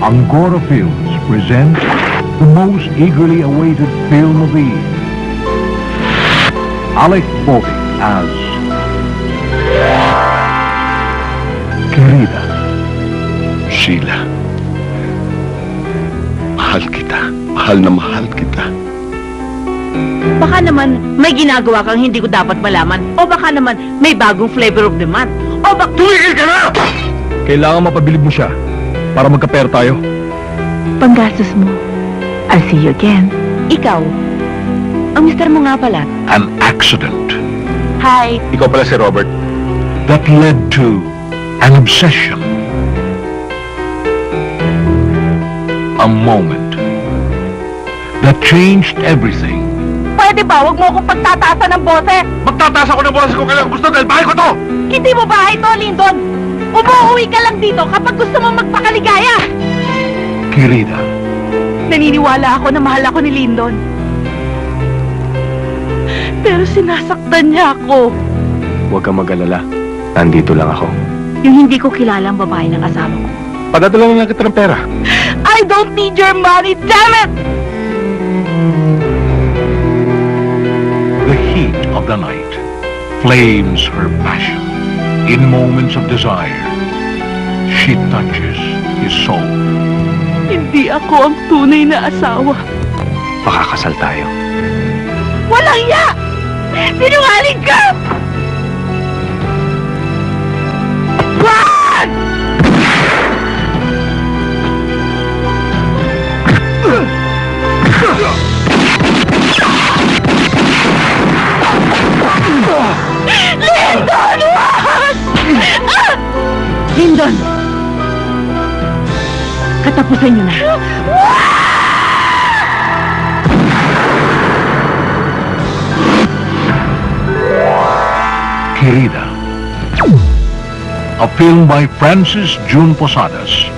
Angkora Films presents the most eagerly awaited film of the year. Alec Baldwin as Querida. Sheila, mahal kita. Mahal na mahal kita. Baka naman may ginagawa kang hindi ko dapat malaman. O baka naman may bagong flavor of the month. O baka... Tumigil ka na! Kailangan mapabilib mo siya para magka-pera tayo. Panggastos mo. I'll see you again. Ikaw, ang mister mo nga pala. An accident Hi. Ikaw pala si Robert. that led to an obsession. A moment that changed everything. Pwede ba? Huwag mo akong pagtataasan ng boses. Magtataas ako ng boses kung kailangan gusto dahil bahay ko to! Hindi mo bahay to, Lyndon. Umuwi ka lang dito kapag gusto mong magpakaligaya. Querida. Naniniwala ako na mahal ako ni Lyndon. Pero sinasaktan niya ako. Huwag kang mag-alala. Nandito lang ako. Yung hindi ko kilalang babae ng asawa ko. Padadala na lang kita ng pera. I don't need your money, damn it! The heat of the night flames her passion. In moments of desire, she touches his soul. Hindi ako ang tunay na asawa. Makakasal tayo. Walang ya! Sinungaling ka! Wag! Lyndon! Wag! Lyndon! Katapusan niyo na. Querida. A film by Francis June Posadas.